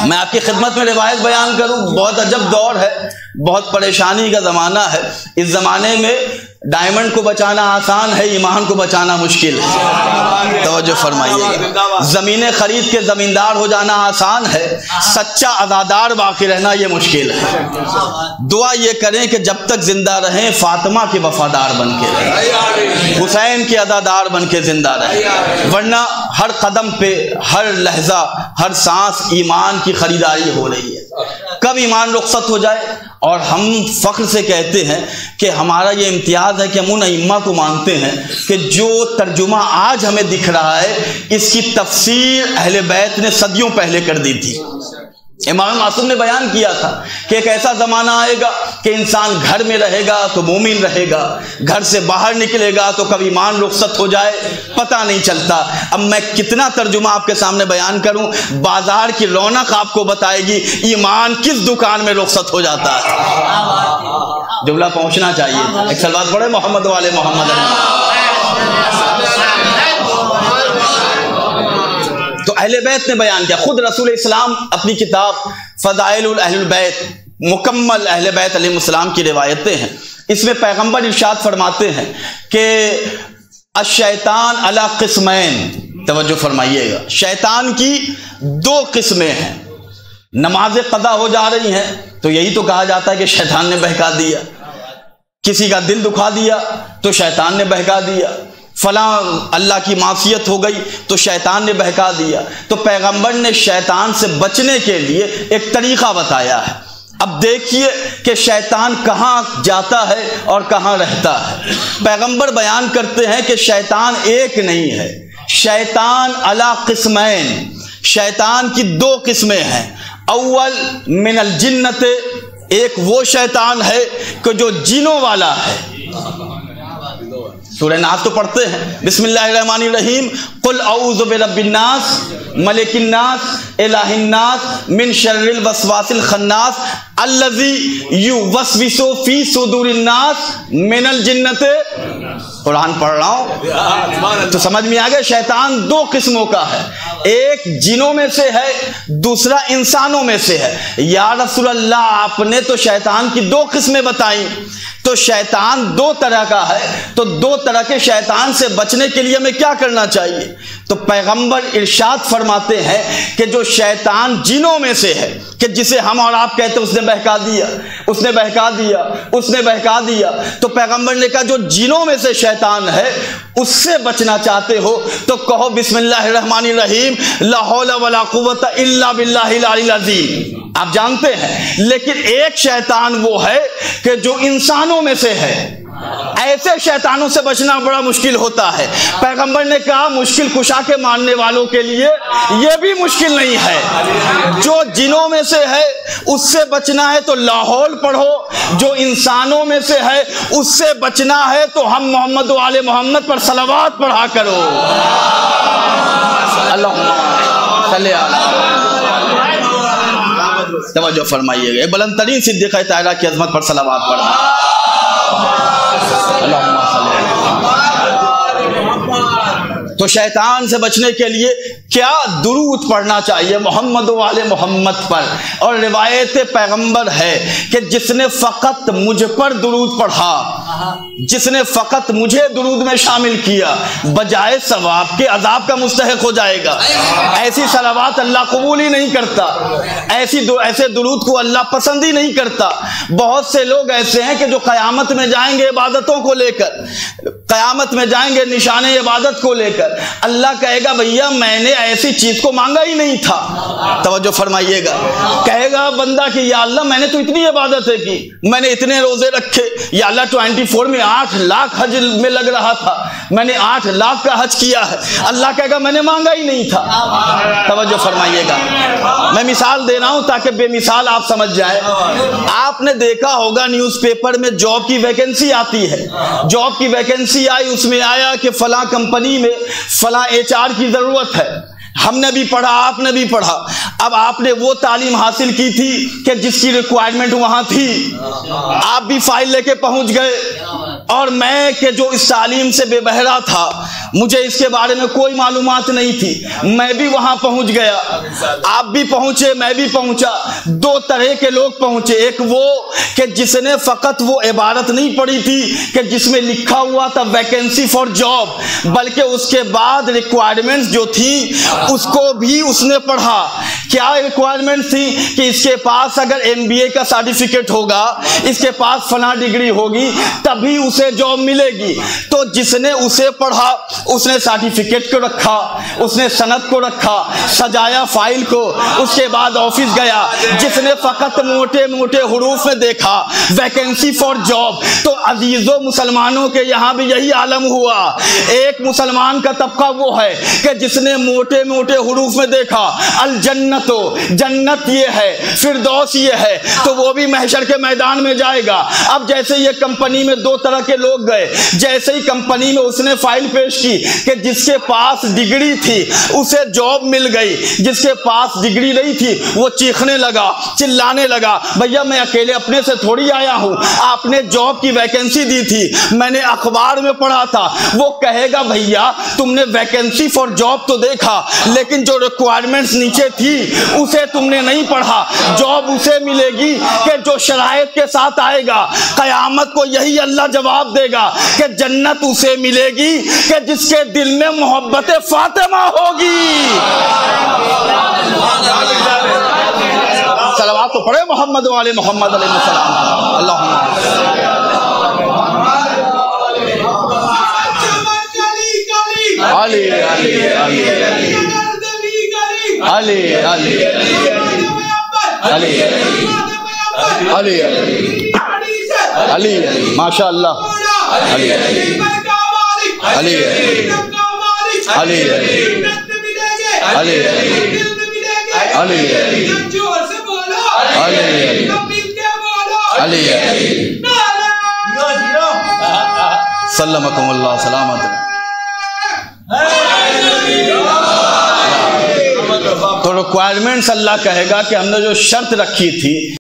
میں آپ کی خدمت میں روایت بیان کروں، بہت عجب دور ہے، بہت پریشانی کا زمانہ ہے۔ اس زمانے میں ڈائمنڈ کو بچانا آسان ہے، ایمان کو بچانا مشکل ہے۔ توجہ فرمائیے گا، زمینیں خرید کے زمیندار ہو جانا آسان ہے، سچا عزادار باقی رہنا یہ مشکل ہے۔ دعا یہ کریں کہ جب تک زندہ رہیں فاطمہ کے وفادار بن کے رہیں، حسین کے عزادار بن کے زندہ رہیں، ورنہ ہر قدم پہ، ہر لحظہ، ہر سانس ایمان کی خریداری ہو رہی ہے۔ کب ایمان رخصت ہو جائے، اور ہم فخر سے کہتے ہیں کہ ہمارا یہ امتیاز ہے کہ ہم ان ائمہ کو مانتے ہیں کہ جو ترجمہ آج ہمیں دکھ رہا ہے اس کی تفسیر اہل بیت نے صدیوں پہلے کر دی تھی۔ امام معصوم نے بیان کیا تھا کہ ایک ایسا زمانہ آئے گا کہ انسان گھر میں رہے گا تو مومن رہے گا، گھر سے باہر نکلے گا تو کب ایمان رخصت ہو جائے پتہ نہیں چلتا۔ اب میں کتنا ترجمہ آپ کے سامنے بیان کروں، بازار کی رونق آپ کو بتائے گی ایمان کس دکان میں رخصت ہو جاتا ہے۔ جملہ پہنچنا چاہیے، ایک صلوات پڑھے محمد والے محمد۔ تو اہل بیت نے بیان کیا، خود رسول اسلام اپنی کتاب فضائل اہل البیت، مکمل اہل بیت علیہ السلام کی روایتیں ہیں، اس میں پیغمبر ارشاد فرماتے ہیں کہ الشیطان علی قسمین، توجہ فرمائیے گا، شیطان کی دو قسمیں ہیں۔ نمازیں قضا ہو جا رہی ہیں تو یہی تو کہا جاتا ہے کہ شیطان نے بہکا دیا، کسی کا دل دکھا دیا تو شیطان نے بہکا دیا، فلاں اللہ کی معصیت ہو گئی تو شیطان نے بہکا دیا۔ تو پیغمبر نے شیطان سے بچنے کے لیے ایک طریقہ بتایا ہے۔ اب دیکھیے کہ شیطان کہاں جاتا ہے اور کہاں رہتا ہے۔ پیغمبر بیان کرتے ہیں کہ شیطان ایک نہیں ہے، شیطان علی قسمین، شیطان کی دو قسمیں ہیں۔ اول من الجنت، ایک وہ شیطان ہے کہ جو جنوں والا ہے۔ سورہ ناس تو پڑھتے ہیں، بسم اللہ الرحمن الرحیم، قل اعوذ برب الناس ملک الناس الہ الناس من شر الوسواس الخناس الذی یوسوس فی صدور الناس من الجنۃ۔ قرآن پڑھ رہا ہوں تو سمجھ میں آ گیا، شیطان دو قسموں کا ہے، ایک جنوں میں سے ہے، دوسرا انسانوں میں سے ہے۔ یا رسول اللہ آپ نے تو شیطان کی دو قسمیں بتائیں، تو شیطان دو طرح کا ہے، تو دو طرح کے شیطان سے بچنے کے لیے ہمیں کیا کرنا چاہیے؟ تو پیغمبر ارشاد فرماتے ہیں کہ جو شیطان جنوں میں سے ہے، کہ جسے ہم اور آپ کہتے ہیں اس نے بہکا دیا، اس نے بہکا دیا، اس نے بہکا دیا، تو پیغمبر نے کہا جو جنوں میں سے شیطان ہے اس سے بچنا چاہتے ہو تو کہو بسم اللہ الرحمن الرحیم، لا حول ولا قوت الا باللہ العلی العظیم۔ آپ جانتے ہیں، لیکن ایک شیطان وہ ہے کہ جو انسانوں میں سے ہے، ایسے شیطانوں سے بچنا بڑا مشکل ہوتا ہے۔ پیغمبر نے کہا مشکل کشا کے ماننے والوں کے لیے یہ بھی مشکل نہیں ہے، جو جنوں میں سے ہے اس سے بچنا ہے تو لاہور پڑھو، جو انسانوں میں سے ہے اس سے بچنا ہے تو ہم محمد و آل محمد پر صلوات پڑھا کرو۔ اللہم صلی علی، توجہ فرمائیے گا، بلند ترین صدیقہ طاہرہ کی عظمت پر صلوات پڑھا۔ تو شیطان سے بچنے کے لیے کیا درود پڑھنا چاہیے محمد و آل محمد پر، اور روایت پیغمبر ہے کہ جس نے فقط مجھ پر درود پڑھا، جس نے فقط مجھے درود میں شامل کیا، بجائے ثواب کے عذاب کا مستحق ہو جائے گا۔ ایسی صلوات اللہ قبول ہی نہیں کرتا، ایسے درود کو اللہ پسند ہی نہیں کرتا۔ بہت سے لوگ ایسے ہیں کہ جو قیامت میں جائیں گے عبادتوں کو لے کر، قیامت میں جائیں گے نشان عبادت کو لے کر، اللہ کہے گا بھیا میں نے ایسی چیز کو مانگا ہی نہیں تھا۔ توجہ فرمائیے گا، کہے گا بندہ کہ یا اللہ میں نے تو اتنی عبادتیں کی، میں نے اتنے روزے رکھے، یا اللہ 24 میں 8 لاکھ حج میں لگ رہا تھا، میں نے 8 لاکھ کا حج کیا ہے، اللہ کہے گا میں نے مانگا ہی نہیں تھا۔ توجہ فرمائیے گا، میں مثال دے رہا ہوں تاکہ بے مثال آپ سمجھ جائیں۔ آپ نے دیکھا ہوگا نیوز پیپر میں جاب کی ویکنسی آتی ہے، جاب کی ویکنسی آئی، اس میں آیا کہ فلاں کمپنی میں فلاں HR کی ضرورت ہے۔ ہم نے بھی پڑھا، آپ نے بھی پڑھا، اب آپ نے وہ تعلیم حاصل کی تھی کہ جس کی ریکوائرمنٹ وہاں تھی، آپ بھی فائل لے کے پہنچ گئے، اور میں کہ جو اس تعلیم سے بے بہرا تھا، مجھے اس کے بارے میں کوئی معلومات نہیں تھی، میں بھی وہاں پہنچ گیا، آپ بھی پہنچے، میں بھی پہنچا۔ دو طرح کے لوگ پہنچے، ایک وہ کہ جس نے فقط وہ عبارت نہیں پڑھی تھی کہ جس میں لکھا ہوا تھا ویکینسی فار جاب، بلکہ اس کے بعد ریکوائرمنٹس جو تھی اس کو بھی اس نے پڑھا۔ کیا ریکوائرمنٹ تھی؟ کہ اس کے پاس اگر MBA کا سرٹیفکیٹ ہوگا، اس کے پاس فلاں ڈگری ہوگی، تبھی اسے جاب ملے گی۔ تو جس نے اسے پڑھا اس نے سرٹیفکیٹ کو رکھا، اس نے سند کو رکھا، سجایا فائل کو، اس کے بعد آفس گیا۔ جس نے فقط موٹے موٹے حروف میں دیکھا ویکینسی فار جاب، تو عزیزوں مسلمانوں کے یہاں بھی یہی عالم ہوا۔ ایک مسلمان کا طبقہ وہ ہے کہ جس نے موٹے موٹے حروف میں دیکھا الجنت، جنت یہ ہے، فردوس یہ ہے، تو وہ بھی محشر کے میدان میں جائے گا۔ اب جیسے یہ کمپنی میں دو طرح کے لوگ گئے، جیسے ہی کمپنی میں اس نے فائل پیش کی کہ جس کے پاس ڈگری تھی اسے جاب مل گئی، جس کے پاس ڈگری نہیں تھی وہ چیخنے لگا، چلانے لگا، بھیا میں اکیلے اپنے سے تھوڑی آیا ہوں، آپ نے جاب کی ویکینسی دی تھی، میں نے اخبار میں پڑھا تھا۔ وہ کہے گا بھیا تم نے ویکینسی فار جاب تو دیکھا، لیکن جو ریکوائرمنٹس نیچے تھی اسے تم نے نہیں پڑھا۔ جاب اسے ملے گی کہ جو شرائط کے ساتھ آئے گا۔ قیامت کو یہی اللہ جواب دے گا کہ جنت اسے ملے گی کہ جس کے دل میں محبت فاطمہ ہوگی۔ صلوات تو پڑھے محمد والے محمد علیہ السلام۔ اللہم علی علی علی علی علی علی علی علی ماشاء اللہ، علی علی علی علی علی علی سلمکم اللہ سلامت۔ تو ریکوائرمنٹس اللہ کہے گا کہ ہم نے جو شرط رکھی تھی